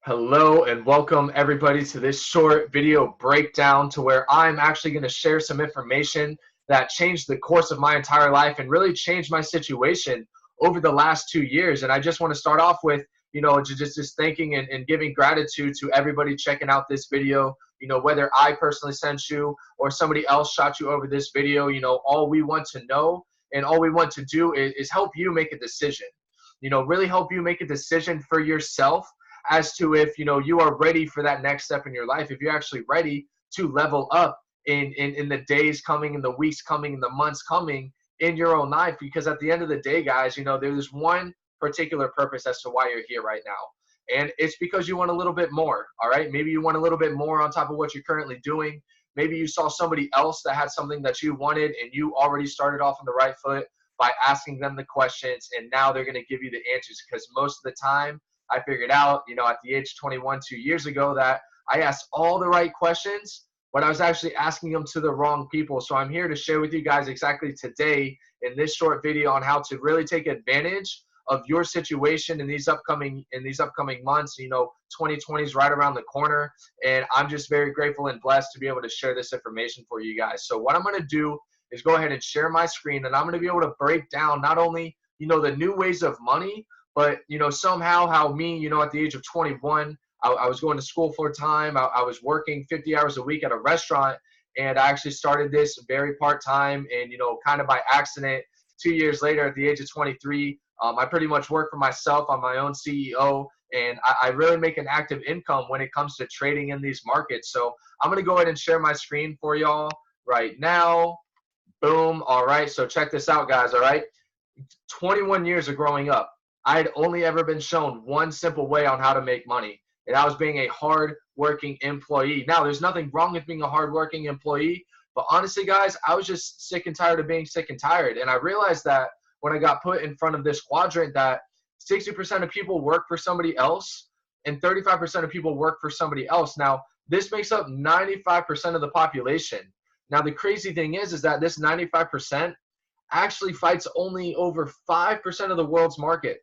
Hello and welcome everybody to this short video breakdown to where I'm actually going to share some information that changed the course of my entire life and really changed my situation over the last 2 years. And I just want to start off with, just thanking and giving gratitude to everybody checking out this video. Whether I personally sent you or somebody else shot you over this video, all we want to know and all we want to do is help you make a decision. Really help you make a decision for yourself as to if you are ready for that next step in your life, if you're actually ready to level up in the days coming, in the weeks coming, in the months coming in your own life. Because at the end of the day, guys, there's one particular purpose as to why you're here right now, and it's because you want a little bit more. All right, maybe you want a little bit more on top of what you're currently doing. Maybe you saw somebody else that had something that you wanted and you already started off on the right foot by asking them the questions, and now they're going to give you the answers. Because most of the time, I figured out, at the age of 21, 2 years ago, that I asked all the right questions, but I was actually asking them to the wrong people. So I'm here to share with you guys exactly today in this short video on how to really take advantage of your situation in these upcoming months. 2020 is right around the corner, and I'm just very grateful and blessed to be able to share this information for you guys. So what I'm going to do is go ahead and share my screen, and I'm going to be able to break down not only the new ways of money, but somehow how me, at the age of 21, I was going to school full time. I was working 50 hours a week at a restaurant, and I actually started this very part time, and kind of by accident. 2 years later, at the age of 23, I pretty much work for myself. I'm my own CEO, and I really make an active income when it comes to trading in these markets. So I'm gonna go ahead and share my screen for y'all right now. Boom. All right. So check this out, guys. All right. 21 years of growing up, I had only ever been shown one simple way on how to make money, and that was being a hard-working employee. Now, there's nothing wrong with being a hard-working employee, but honestly, guys, I was just sick and tired of being sick and tired, and I realized that when I got put in front of this quadrant that 60% of people work for somebody else and 35% of people work for somebody else. Now, this makes up 95% of the population. Now, the crazy thing is that this 95% actually fights only over 5% of the world's market.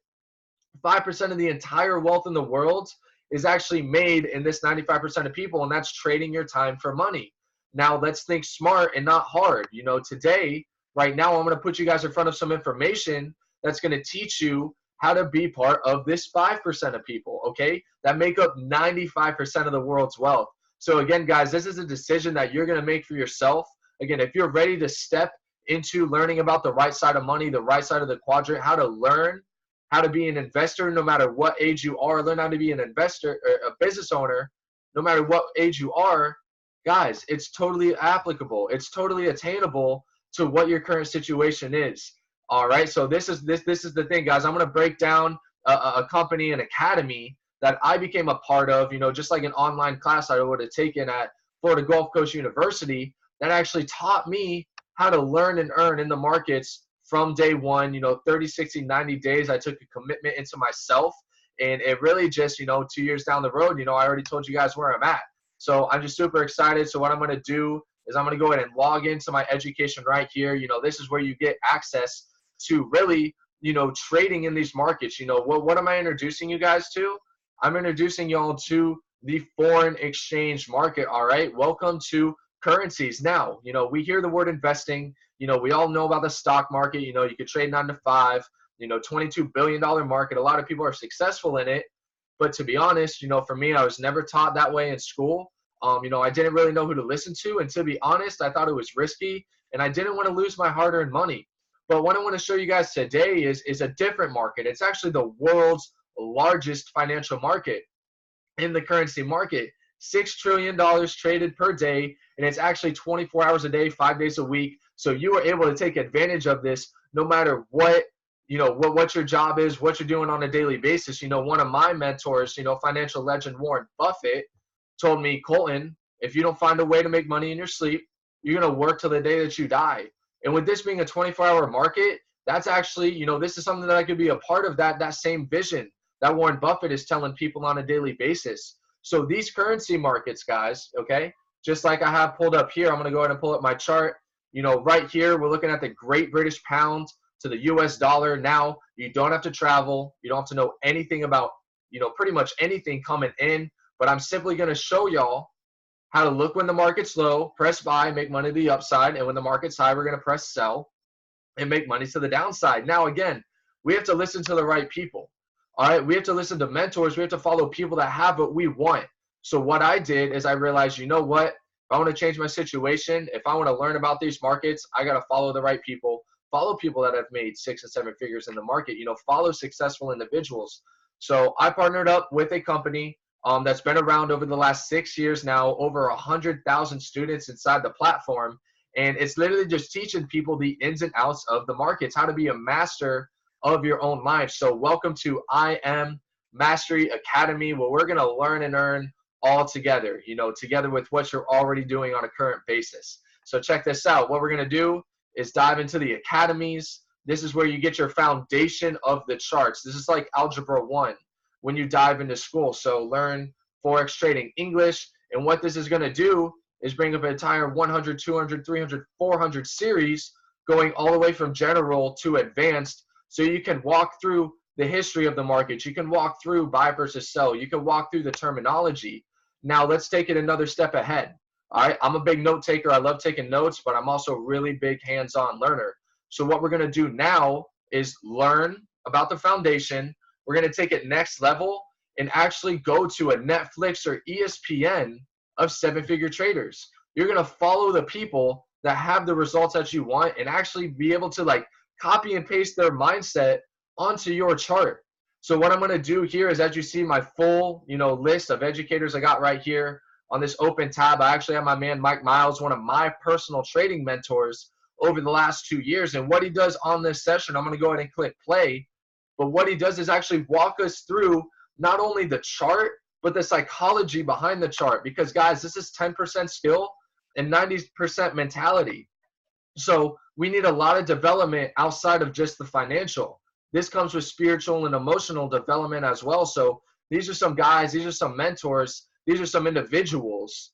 5% of the entire wealth in the world is actually made in this 95% of people, and that's trading your time for money. Now, let's think smart and not hard. Today, right now, I'm going to put you guys in front of some information that's going to teach you how to be part of this 5% of people, okay, that make up 95% of the world's wealth. So again, guys, this is a decision that you're going to make for yourself. Again, if you're ready to step into learning about the right side of money, the right side of the quadrant, how to learn how to be an investor no matter what age you are, learn how to be an investor, or a business owner no matter what age you are, guys, it's totally applicable. It's totally attainable to what your current situation is. All right, so this is the thing, guys. I'm going to break down a company, an academy that I became a part of, just like an online class I would have taken at Florida Gulf Coast University that actually taught me how to learn and earn in the markets from day one. 30, 60, 90 days, I took a commitment into myself, and it really just, 2 years down the road, I already told you guys where I'm at. So I'm just super excited. So what I'm going to do is I'm going to go ahead and log into my education right here. This is where you get access to really, trading in these markets. What am I introducing you guys to? I'm introducing y'all to the foreign exchange market. All right. Welcome to currencies. Now, we hear the word investing. We all know about the stock market. You could trade 9 to 5, $22 billion market. A lot of people are successful in it. But to be honest, for me, I was never taught that way in school. I didn't really know who to listen to. And to be honest, I thought it was risky, and I didn't want to lose my hard-earned money. But what I want to show you guys today is a different market. It's actually the world's largest financial market in the currency market. $6 trillion traded per day, and it's actually 24 hours a day, 5 days a week. So you are able to take advantage of this no matter what, what your job is, what you're doing on a daily basis. One of my mentors, financial legend Warren Buffett, told me, Colton, if you don't find a way to make money in your sleep, you're going to work till the day that you die. And with this being a 24-hour market, that's actually, this is something that I could be a part of, that same vision that Warren Buffett is telling people on a daily basis. So these currency markets, guys, okay, just like I have pulled up here, I'm going to go ahead and pull up my chart. Right here, we're looking at the Great British Pound to the US dollar. Now, you don't have to travel. You don't have to know anything about pretty much anything coming in, but I'm simply going to show y'all how to look when the market's low, press buy, make money to the upside, and when the market's high, we're going to press sell and make money to the downside. Now, again, we have to listen to the right people. All right, we have to listen to mentors. We have to follow people that have what we want. So what I did is I realized, you know what? If I want to change my situation, if I want to learn about these markets, I got to follow the right people, follow people that have made 6 and 7 figures in the market, follow successful individuals. So I partnered up with a company that's been around over the last 6 years now, over 100,000 students inside the platform. And it's literally just teaching people the ins and outs of the markets, how to be a master of your own life. So welcome to I Am Mastery Academy, where we're going to learn and earn all together, together with what you're already doing on a current basis. So check this out. What we're going to do is dive into the academies. This is where you get your foundation of the charts. This is like Algebra 1 when you dive into school. So learn Forex trading English. And what this is going to do is bring up an entire 100, 200, 300, 400 series going all the way from general to advanced. So you can walk through the history of the market. You can walk through buy versus sell. You can walk through the terminology. Now let's take it another step ahead. All right, I'm a big note taker. I love taking notes, but I'm also a really big hands-on learner. So what we're going to do now is learn about the foundation. We're going to take it next level and actually go to a Netflix or ESPN of 7-figure traders. You're going to follow the people that have the results that you want and actually be able to copy and paste their mindset onto your chart. So what I'm going to do here is, as you see my full, list of educators I got right here on this open tab, I actually have my man Mike Miles, one of my personal trading mentors over the last 2 years. And what he does on this session, I'm going to go ahead and click play. But what he does is actually walk us through not only the chart, but the psychology behind the chart. Because guys, this is 10% skill and 90% mentality. So we need a lot of development outside of just the financial. This comes with spiritual and emotional development as well. So these are some guys, these are some mentors, these are some individuals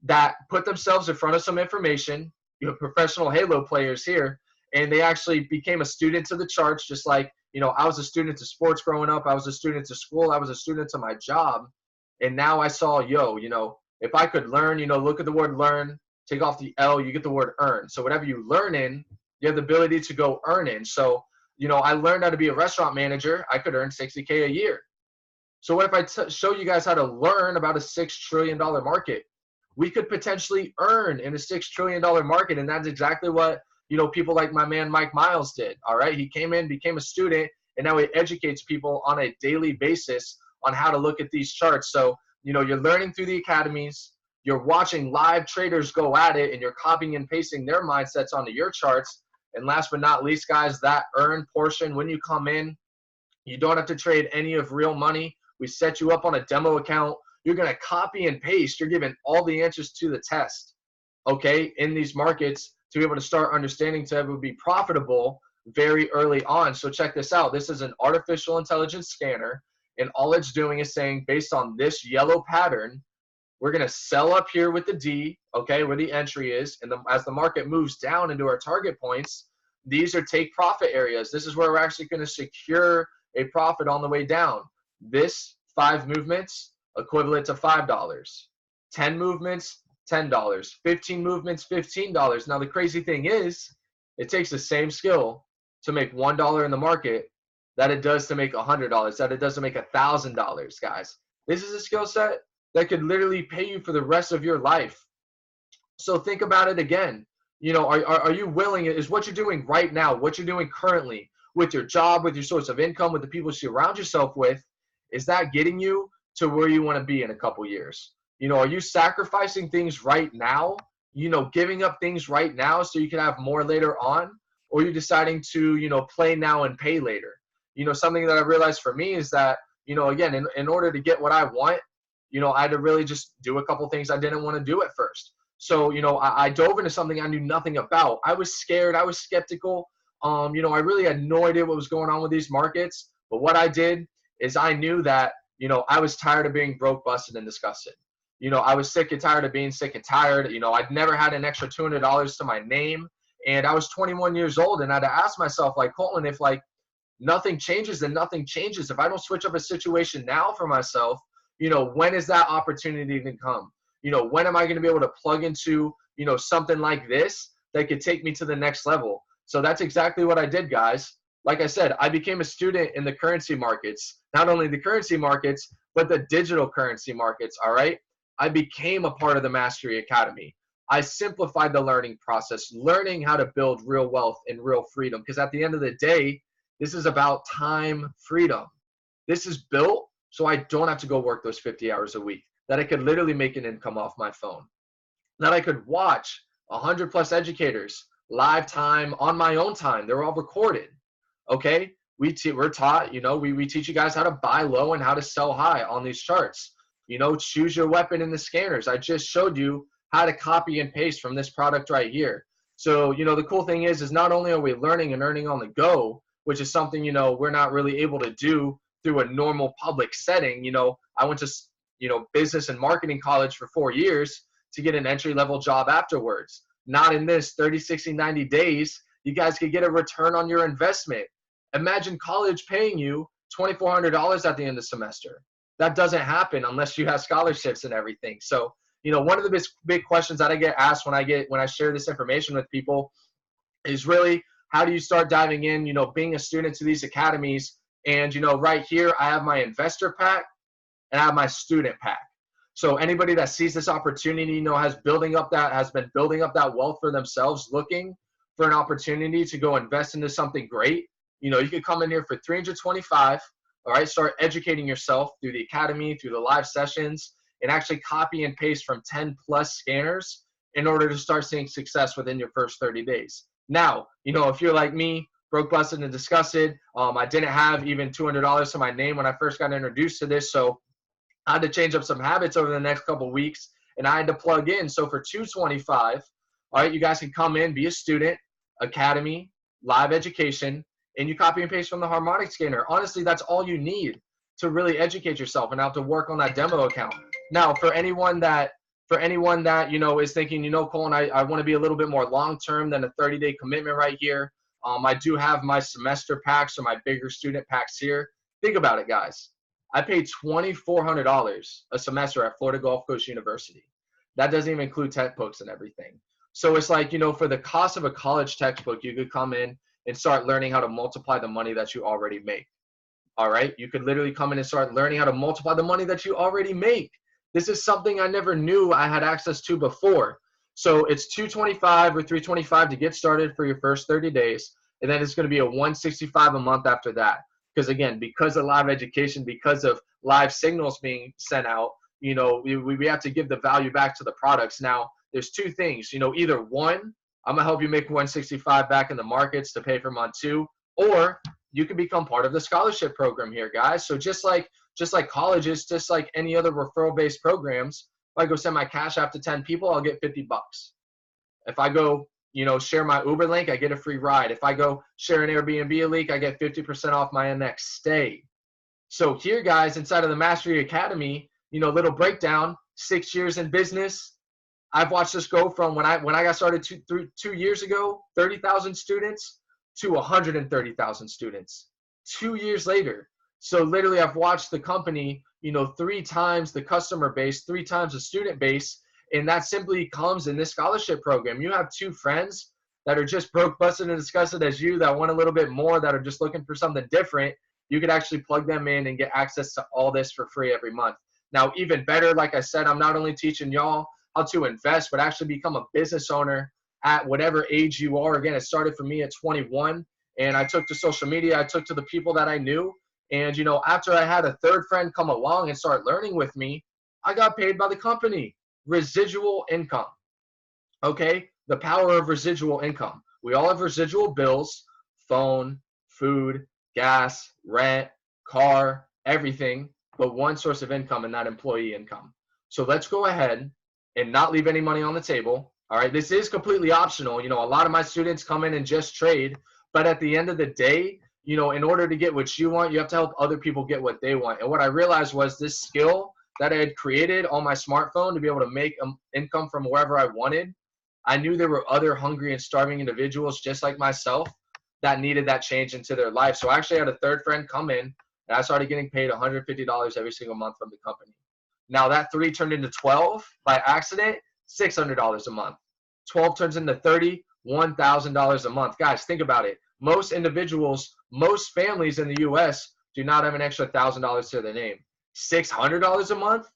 that put themselves in front of some information. You have professional Halo players here, and they actually became a student to the charts, just like, I was a student to sports growing up. I was a student to school. I was a student to my job. And now I saw, if I could learn, look at the word learn, take off the L, you get the word earn. So whatever you learn in, you have the ability to go earn in. So, I learned how to be a restaurant manager. I could earn $60K a year. So what if I show you guys how to learn about a $6 trillion market? We could potentially earn in a $6 trillion market. And that's exactly what, people like my man Mike Miles did. All right. He came in, became a student, and now he educates people on a daily basis on how to look at these charts. So, you're learning through the academies. You're watching live traders go at it, and you're copying and pasting their mindsets onto your charts. And last but not least, guys, that earn portion, when you come in, you don't have to trade any of real money. We set you up on a demo account. You're going to copy and paste. You're given all the answers to the test, okay, in these markets to be able to start understanding to be profitable very early on. So check this out. This is an artificial intelligence scanner, and all it's doing is saying, based on this yellow pattern, we're going to sell up here with the D, okay, where the entry is. And as the market moves down into our target points, these are take profit areas. This is where we're actually going to secure a profit on the way down. This 5 movements equivalent to $5. 10 movements, $10. 15 movements, $15. Now, the crazy thing is, it takes the same skill to make $1 in the market that it does to make $100, that it does to make $1,000, guys. This is a skill set that could literally pay you for the rest of your life. So think about it again. Are you willing, is what you're doing right now, what you're doing currently with your job, with your source of income, with the people you surround yourself with, is that getting you to where you want to be in a couple years? Are you sacrificing things right now, giving up things right now so you can have more later on? Or are you deciding to, play now and pay later? Something that I realized for me is that, again, in order to get what I want, I had to really just do a couple things I didn't want to do at first. So, I dove into something I knew nothing about. I was scared. I was skeptical. I really had no idea what was going on with these markets. But what I did is I knew that, I was tired of being broke, busted, and disgusted. I was sick and tired of being sick and tired. I'd never had an extra $200 to my name. And I was 21 years old. And I had to ask myself, Colton, if nothing changes, then nothing changes. If I don't switch up a situation now for myself, when is that opportunity to come? When am I going to be able to plug into, something like this that could take me to the next level? So that's exactly what I did, guys. Like I said, I became a student in the currency markets, not only the currency markets, but the digital currency markets, all right? I became a part of the Mastery Academy. I simplified the learning process, learning how to build real wealth and real freedom. Because at the end of the day, this is about time freedom. This is built so I don't have to go work those 50 hours a week, that I could literally make an income off my phone, that I could watch 100 plus educators live time on my own time. They're all recorded. Okay. We're taught, we teach you guys how to buy low and how to sell high on these charts. Choose your weapon in the scanners. I just showed you how to copy and paste from this product right here. So, the cool thing is not only are we learning and earning on the go, which is something, we're not really able to do through a normal public setting. I went to, business and marketing college for 4 years to get an entry-level job afterwards. Not in this 30, 60, 90 days. You guys could get a return on your investment. Imagine college paying you $2,400 at the end of the semester. That doesn't happen unless you have scholarships and everything. So, one of the big questions that I get asked when I share this information with people is really, how do you start diving in, being a student to these academies? And, right here, I have my investor pack and I have my student pack. So anybody that sees this opportunity, has been building up that wealth for themselves, looking for an opportunity to go invest into something great, you could come in here for $325. All right, start educating yourself through the academy, through the live sessions, and actually copy and paste from 10 plus scanners in order to start seeing success within your first 30 days. Now, if you're like me, broke, busted, and disgusted, I didn't have even $200 to my name when I first got introduced to this, so I had to change up some habits over the next couple of weeks, and I had to plug in. So for $225, all right, you guys can come in, be a student, academy, live education, and you copy and paste from the harmonic scanner. Honestly, that's all you need to really educate yourself and have to work on that demo account. Now, for anyone that is thinking, Colin, I want to be a little bit more long-term than a 30-day commitment right here. I do have my semester packs or my bigger student packs here. Think about it, guys. I paid $2,400 a semester at Florida Gulf Coast University. That doesn't even include textbooks and everything. So it's like, for the cost of a college textbook, you could come in and start learning how to multiply the money that you already make. All right. You could literally come in and start learning how to multiply the money that you already make. This is something I never knew I had access to before. So it's $225 or $325 to get started for your first 30 days. And then it's going to be a $165 a month after that. Because again, because of live education, because of live signals being sent out, we have to give the value back to the products. Now, there's two things, either one, I'm gonna help you make 165 back in the markets to pay for month 2, or you can become part of the scholarship program here, guys. So just like colleges, just like any other referral-based programs, if I go send my Cash App to 10 people, I'll get $50. If I go, share my Uber link, I get a free ride. If I go share an Airbnb link, I get 50% off my next stay. So here, guys, inside of the Mastery Academy, little breakdown, 6 years in business. I've watched this go from when I got started 2 years ago, 30,000 students to 130,000 students 2 years later. So literally I've watched the company, 3 times the customer base, 3 times the student base. And that simply comes in this scholarship program. You have 2 friends that are just broke, busted, and disgusted as you, that want a little bit more, that are just looking for something different. You could actually plug them in and get access to all this for free every month. Now, even better, like I said, I'm not only teaching y'all how to invest, but actually become a business owner at whatever age you are. Again, it started for me at 21, and I took to social media. I took to the people that I knew. And, after I had a 3rd friend come along and start learning with me, I got paid by the company. Residual income. Okay? The power of residual income. We all have residual bills, phone, food, gas, rent, car, everything, but one source of income, and that employee income. So let's go ahead and not leave any money on the table. All right, this is completely optional. A lot of my students come in and just trade, but at the end of the day, in order to get what you want, you have to help other people get what they want. And what I realized was this skill that I had created on my smartphone to be able to make income from wherever I wanted. I knew there were other hungry and starving individuals just like myself that needed that change into their life. So I actually had a third friend come in, and I started getting paid $150 every single month from the company. Now that 3 turned into 12 by accident, $600 a month. 12 turns into 30, $1,000 a month. Guys, think about it. Most individuals, most families in the US do not have an extra $1,000 to their name. $600 a month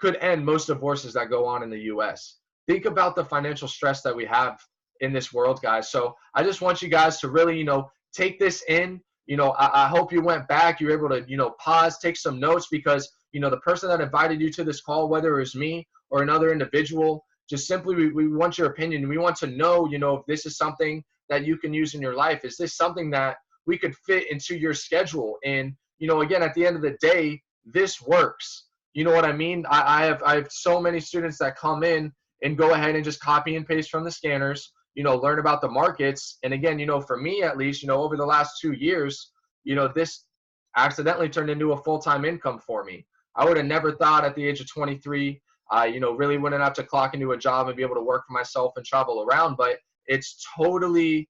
could end most divorces that go on in the US. Think about the financial stress that we have in this world, guys. So I just want you guys to really, take this in. I hope you went back, you were able to, pause, take some notes, because, the person that invited you to this call, whether it was me or another individual, just simply, we want your opinion. We want to know, if this is something that you can use in your life. Is this something that we could fit into your schedule? And, again, at the end of the day, this works. You know what I mean? I have so many students that come in and go ahead and just copy and paste from the scanners, learn about the markets. And again, for me at least, over the last 2 years, this accidentally turned into a full-time income for me. I would have never thought at the age of 23, really wouldn't have to clock into a job and be able to work for myself and travel around. But it's totally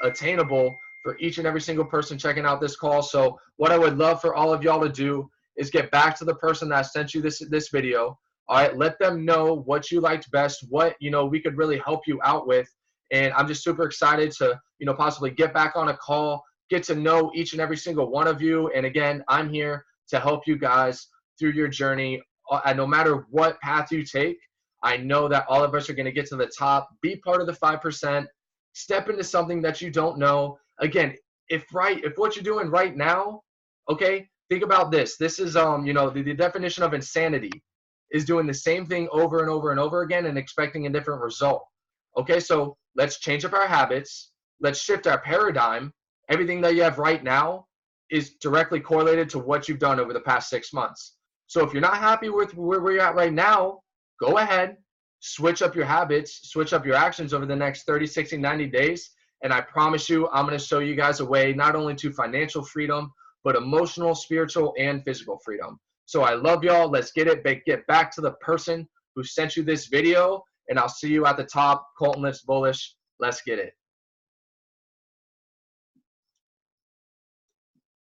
attainable for each and every single person checking out this call. So what I would love for all of y'all to do is get back to the person that sent you this video. All right, let them know what you liked best, what we could really help you out with. And I'm just super excited to possibly get back on a call, get to know each and every single one of you. And again, I'm here to help you guys through your journey. And no matter what path you take, I know that all of us are going to get to the top. Be part of the 5%. Step into something that you don't know. Again, if what you're doing right now, okay, think about this. This is the definition of insanity is doing the same thing over and over and over again and expecting a different result. Okay, so let's change up our habits. Let's shift our paradigm. Everything that you have right now is directly correlated to what you've done over the past 6 months. So if you're not happy with where you're at right now, go ahead, switch up your habits, switch up your actions over the next 30, 60, 90 days. And I promise you, I'm going to show you guys a way not only to financial freedom, but emotional, spiritual, and physical freedom. So I love y'all. Let's get back to the person who sent you this video. And I'll see you at the top. Colton Lives Bullish. Let's get it.